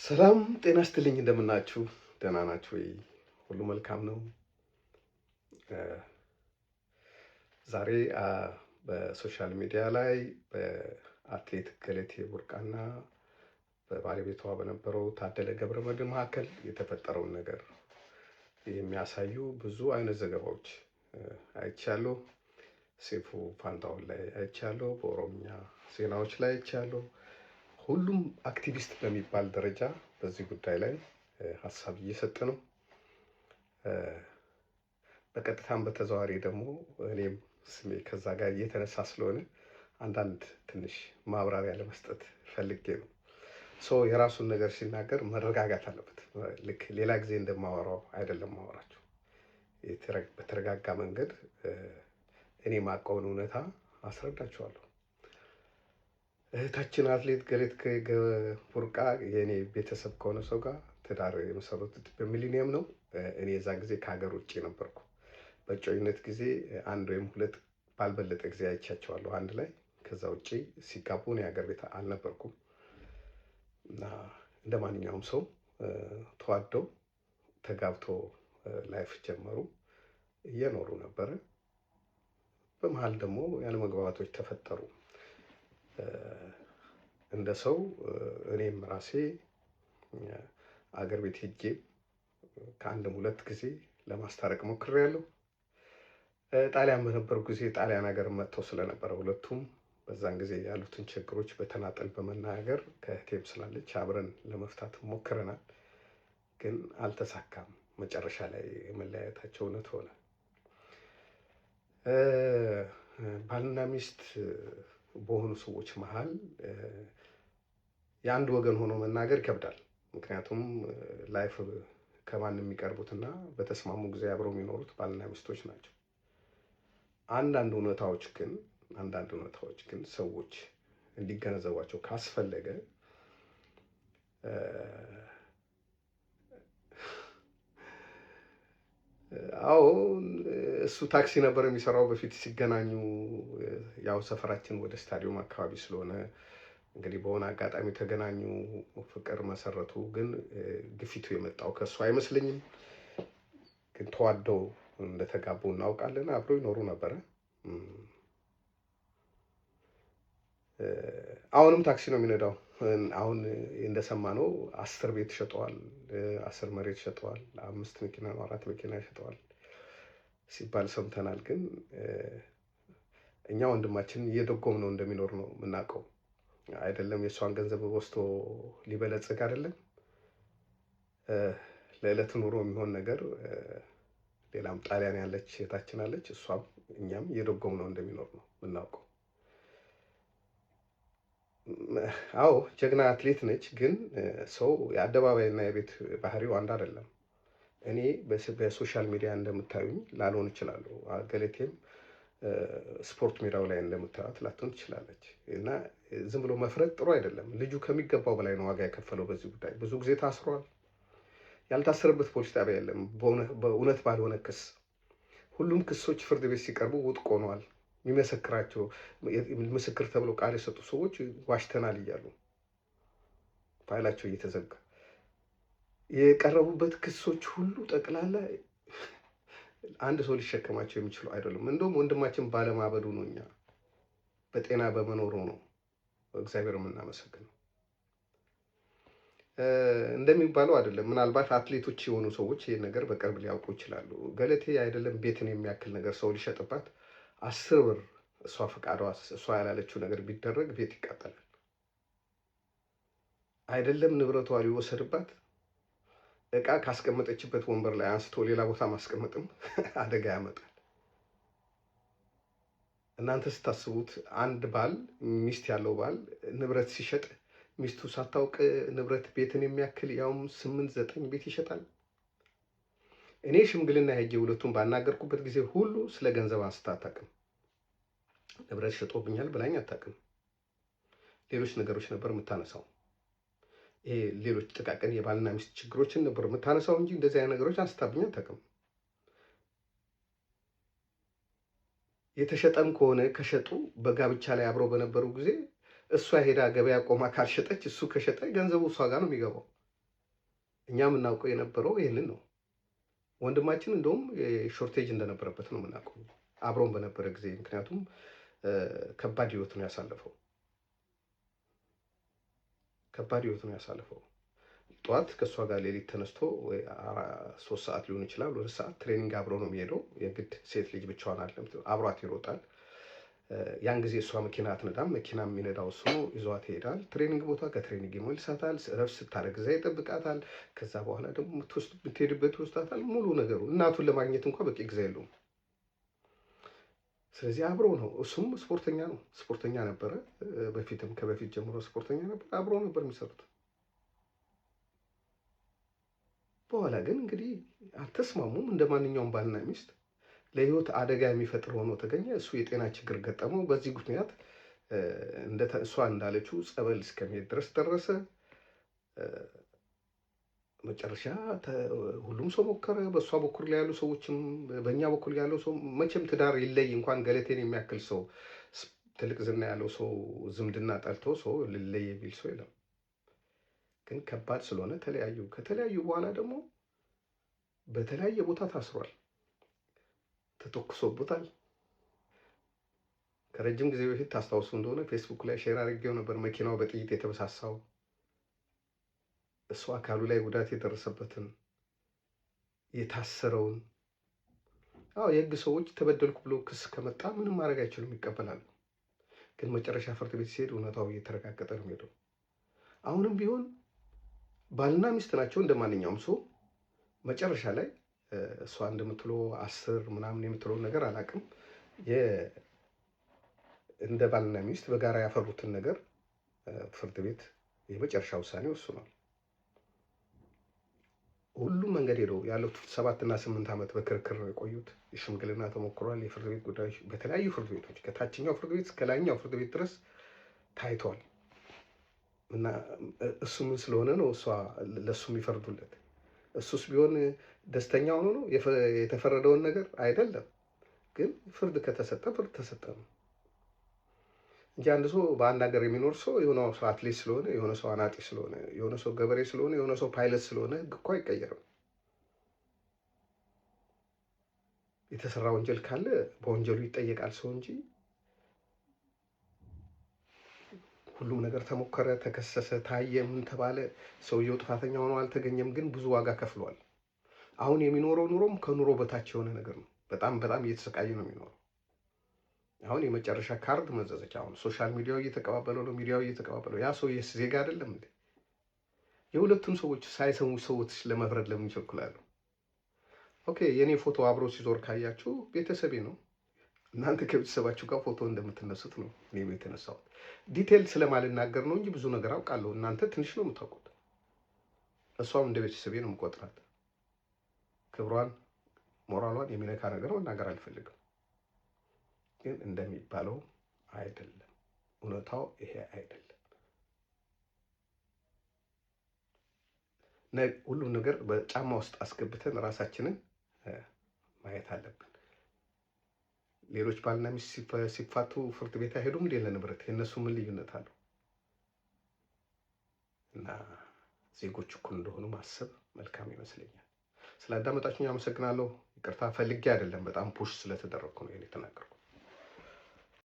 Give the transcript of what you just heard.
ሰላም ጤና ይስጥልኝ እንደምናችሁ ደህና ናችሁ ወይ? ሁሉ መልካም ነው። ዛሬ በሶሻል ሚዲያ ላይ በአትሌት ገለቴ ቡርቃና በባለቤቷ በነበረው ታደለ ገብረመድህን መካከል የተፈጠረውን ነገር የሚያሳዩ ብዙ አይነት ዘገባዎች አይቻለሁ። ሴፉ ፋንታሁን ላይ አይቻለሁ፣ በኦሮምኛ ዜናዎች ላይ አይቻለሁ። ሁሉም አክቲቪስት በሚባል ደረጃ በዚህ ጉዳይ ላይ ሀሳብ እየሰጠ ነው። በቀጥታም በተዘዋዋሪ ደግሞ እኔም ስሜ ከዛ ጋር እየተነሳ ስለሆነ አንዳንድ ትንሽ ማብራሪያ ለመስጠት ፈልጌ ነው። የራሱን ነገር ሲናገር መረጋጋት አለበት። ልክ ሌላ ጊዜ እንደማወራው አይደለም ማወራቸው። በተረጋጋ መንገድ እኔ ማቀውን እውነታ አስረዳቸዋለሁ። እህታችን አትሌት ገለቴ ቡርቃ የኔ ቤተሰብ ከሆነ ሰው ጋር ትዳር የመሰረቱት በሚሊኒየም ነው። እኔ የዛ ጊዜ ከሀገር ውጭ ነበርኩ። በእጮኝነት ጊዜ አንድ ወይም ሁለት ባልበለጠ ጊዜ አይቻቸዋለሁ አንድ ላይ። ከዛ ውጭ ሲጋቡ እኔ ሀገር ቤት አልነበርኩም እና እንደ ማንኛውም ሰው ተዋደው ተጋብቶ ላይፍ ጀመሩ፣ እየኖሩ ነበረ። በመሀል ደግሞ ያለመግባባቶች ተፈጠሩ። እንደ ሰው እኔም ራሴ አገር ቤት ሄጄ ከአንድም ሁለት ጊዜ ለማስታረቅ ሞክሬያለሁ። ጣሊያን በነበሩ ጊዜ ጣሊያን ሀገር መጥተው ስለነበረ ሁለቱም በዛን ጊዜ ያሉትን ችግሮች በተናጠል በመናገር ከእህቴም ስላለች አብረን ለመፍታት ሞክረናል፣ ግን አልተሳካም። መጨረሻ ላይ የመለያየታቸው እውነት ሆነ። ባልና ሚስት በሆኑ ሰዎች መሀል የአንድ ወገን ሆኖ መናገር ይከብዳል። ምክንያቱም ላይፍ ከማን የሚቀርቡትና በተስማሙ ጊዜ አብረው የሚኖሩት ባልና ሚስቶች ናቸው። አንዳንድ እውነታዎች ግን ሰዎች እንዲገነዘቧቸው ካስፈለገ አዎ እሱ ታክሲ ነበር የሚሰራው በፊት ሲገናኙ። ያው ሰፈራችን ወደ ስታዲየም አካባቢ ስለሆነ እንግዲህ በሆነ አጋጣሚ ተገናኙ፣ ፍቅር መሰረቱ። ግን ግፊቱ የመጣው ከእሱ አይመስለኝም። ግን ተዋደው እንደተጋቡ እናውቃለን። አብረው ይኖሩ ነበረ። አሁንም ታክሲ ነው የሚነዳው። አሁን እንደሰማነው 10 ቤት ሸጠዋል፣ 10 መሬት ሸጠዋል፣ 5 መኪና ነው 4 መኪና ሸጠዋል ሲባል ሰምተናል። ግን እኛ ወንድማችን እየደጎም ነው እንደሚኖር ነው የምናውቀው። አይደለም የእሷን ገንዘብ ወስዶ ሊበለጽግ አይደለም ለዕለት ኑሮ የሚሆን ነገር። ሌላም ጣሊያን ያለች እህታችን አለች፣ እሷም እኛም እየደጎም ነው እንደሚኖር ነው የምናውቀው። አዎ ጀግና አትሌት ነች። ግን ሰው የአደባባይና የቤት ባህሪው አንድ አይደለም። እኔ በሶሻል ሚዲያ እንደምታዩኝ ላልሆን እችላለሁ። ገለቴም ስፖርት ሜዳው ላይ እንደምታዩት ላትሆን ትችላለች። እና ዝም ብሎ መፍረድ ጥሩ አይደለም። ልጁ ከሚገባው በላይ ነው ዋጋ የከፈለው በዚህ ጉዳይ። ብዙ ጊዜ ታስሯል። ያልታሰረበት ፖሊስ ጣቢያ የለም። በእውነት ባልሆነ ክስ ሁሉም ክሶች ፍርድ ቤት ሲቀርቡ ውድቅ ሆነዋል። የሚመሰክራቸው ምስክር ተብለው ቃል የሰጡ ሰዎች ዋሽተናል እያሉ ፋይላቸው እየተዘጋ የቀረቡበት ክሶች ሁሉ ጠቅላላ አንድ ሰው ሊሸከማቸው የሚችሉ አይደሉም። እንደውም ወንድማችን ባለማበዱ ነው፣ እኛ በጤና በመኖሩ ነው እግዚአብሔር የምናመሰግነው። እንደሚባለው አይደለም። ምናልባት አትሌቶች የሆኑ ሰዎች ይህን ነገር በቅርብ ሊያውቁ ይችላሉ። ገለቴ አይደለም ቤትን የሚያክል ነገር ሰው ሊሸጥባት 10 ብር እሷ ፈቃዷ እሷ ያላለችው ነገር ቢደረግ ቤት ይቃጠላል። አይደለም ንብረቷ ሊወሰድባት እቃ ካስቀመጠችበት ወንበር ላይ አንስቶ ሌላ ቦታ ማስቀመጥም አደጋ ያመጣል። እናንተ ስታስቡት አንድ ባል ሚስት ያለው ባል ንብረት ሲሸጥ ሚስቱ ሳታውቅ ንብረት ቤትን የሚያክል ያውም 8-9 ቤት ይሸጣል። እኔ ሽምግልና ሄጄ ሁለቱን ባናገርኩበት ጊዜ ሁሉ ስለ ገንዘብ አንስታ አታውቅም። ንብረት ሸጦብኛል ብላኝ አታውቅም። ሌሎች ነገሮች ነበር የምታነሳው። ይሄ ሌሎች ጥቃቅን የባልና ሚስት ችግሮችን ነበር የምታነሳው እንጂ እንደዚህ አይነት ነገሮች አንስታብኝ አታውቅም። የተሸጠም ከሆነ ከሸጡ በጋብቻ ላይ አብረው በነበሩ ጊዜ እሷ ሄዳ ገበያ ቆማ ካልሸጠች እሱ ከሸጠ ገንዘቡ እሷ ጋር ነው የሚገባው። እኛ የምናውቀው የነበረው ይህንን ነው። ወንድማችን እንደውም ሾርቴጅ እንደነበረበት ነው የምናውቀው አብሮን በነበረ ጊዜ። ምክንያቱም ከባድ ህይወት ነው ያሳለፈው። ከባድ ህይወት ነው ያሳለፈው። ጠዋት ከእሷ ጋር ሌሊት ተነስቶ ወይ 3 ሰዓት ሊሆን ይችላል 2 ሰዓት ትሬኒንግ አብሮ ነው የሚሄደው። የግድ ሴት ልጅ ብቻዋን አይደለም፣ አብሯት ይሮጣል። ያን ጊዜ እሷ መኪና አትነዳም። መኪና የሚነዳው እሱ ነው። ይዟት ይሄዳል ትሬኒንግ ቦታ። ከትሬኒንግ ይመልሳታል። እረፍት ስታደርግ እዛ ይጠብቃታል። ከዛ በኋላ ደግሞ የምትሄድበት ይወስዳታል። ሙሉ ነገሩ እናቱን ለማግኘት እንኳ በቂ ጊዜ የለውም። ስለዚህ አብሮ ነው። እሱም ስፖርተኛ ነው፣ ስፖርተኛ ነበረ። በፊትም ከበፊት ጀምሮ ስፖርተኛ ነበር። አብሮ ነበር የሚሰሩት። በኋላ ግን እንግዲህ አልተስማሙም። እንደ ማንኛውም ባልና ሚስት ለህይወት አደጋ የሚፈጥር ሆኖ ተገኘ። እሱ የጤና ችግር ገጠመው። በዚህ ምክንያት እሷ እንዳለችው ጸበል እስከመሄድ ድረስ ደረሰ። መጨረሻ ሁሉም ሰው ሞከረ። በእሷ በኩል ላይ ያሉ ሰዎችም በእኛ በኩል ያለው ሰው መቼም ትዳር ይለይ እንኳን ገለቴን የሚያክል ሰው ትልቅ ዝና ያለው ሰው ዝምድና ጠልቶ ሰው ልለይ የሚል ሰው የለም። ግን ከባድ ስለሆነ ተለያዩ። ከተለያዩ በኋላ ደግሞ በተለያየ ቦታ ታስሯል፣ ተተኩሶበታል። ከረጅም ጊዜ በፊት ታስታውሱ እንደሆነ ፌስቡክ ላይ ሼር አድርጌው ነበር። መኪናው በጥይት የተበሳሳው እሱ አካሉ ላይ ጉዳት የደረሰበትን የታሰረውን። አዎ የህግ ሰዎች ተበደልኩ ብሎ ክስ ከመጣ ምንም ማድረግ አይችሉም፣ ይቀበላሉ። ግን መጨረሻ ፍርድ ቤት ሲሄድ እውነታው እየተረጋገጠ ነው የሚሄደው። አሁንም ቢሆን ባልና ሚስት ናቸው እንደ ማንኛውም ሰው። መጨረሻ ላይ እሷ እንደምትለው 10 ምናምን የምትለው ነገር አላውቅም። እንደ ባልና ሚስት በጋራ ያፈሩትን ነገር ፍርድ ቤት የመጨረሻ ውሳኔ ወስኗል። ሁሉም መንገድ ሄደው ያሉት 7 እና 8 ዓመት በክርክር ነው የቆዩት። የሽምግልና ተሞክሯል። የፍርድ ቤት ጉዳዮች በተለያዩ ፍርድ ቤቶች ከታችኛው ፍርድ ቤት እስከ ላይኛው ፍርድ ቤት ድረስ ታይቷል። እና እሱ ምን ስለሆነ ነው እሷ ለሱ የሚፈርዱለት? እሱስ ቢሆን ደስተኛ ሆኖ ነው የተፈረደውን ነገር አይደለም። ግን ፍርድ ከተሰጠ ፍርድ ተሰጠ ነው እንጂ አንድ ሰው በአንድ ሀገር የሚኖር ሰው የሆነ ሰው አትሌት ስለሆነ፣ የሆነ ሰው አናጢ ስለሆነ፣ የሆነ ሰው ገበሬ ስለሆነ፣ የሆነ ሰው ፓይለት ስለሆነ ህግ እኮ አይቀየርም። የተሰራ ወንጀል ካለ በወንጀሉ ይጠየቃል ሰው እንጂ ሁሉም ነገር ተሞከረ፣ ተከሰሰ፣ ታየ፣ ምን ተባለ፣ ሰውየው ጥፋተኛ ሆኖ አልተገኘም። ግን ብዙ ዋጋ ከፍሏል። አሁን የሚኖረው ኑሮም ከኑሮ በታች የሆነ ነገር ነው። በጣም በጣም እየተሰቃየ ነው የሚኖረው። አሁን የመጨረሻ ካርድ መዘዘች። አሁን ሶሻል ሚዲያው እየተቀባበለው ነው፣ ሚዲያው እየተቀባበለው። ያ ሰው ዜጋ አይደለም እንዴ? የሁለቱም ሰዎች ሳይሰሙ ሰዎች ለመፍረድ ለምን ይቸኩላሉ? ኦኬ የኔ ፎቶ አብሮ ሲዞር ካያችሁ ቤተሰቤ ነው። እናንተ ከቤተሰባችሁ ጋር ፎቶ እንደምትነሱት ነው እኔም የተነሳሁት። ዲቴል ስለማልናገር ነው እንጂ ብዙ ነገር አውቃለሁ። እናንተ ትንሽ ነው የምታውቁት። እሷም እንደ ቤተሰቤ ነው የምቆጥራት። ክብሯን ሞራሏን የሚነካ ነገር መናገር አልፈልግም። ግን እንደሚባለው አይደለም፣ እውነታው ይሄ አይደለም። ሁሉም ነገር በጫማ ውስጥ አስገብተን ራሳችንን ማየት አለብን። ሌሎች ባልና ሚስት ሲፋቱ ፍርድ ቤት አይሄዱም እንዴ ለንብረት? የእነሱ ምን ልዩነት አለው? እና ዜጎች እኩል እንደሆኑ ማሰብ መልካም ይመስለኛል። ስላዳመጣችሁኝ አመሰግናለሁ። ይቅርታ ፈልጌ አይደለም፣ በጣም ፑሽ ስለተደረግኩ ነው የተናገርኩት።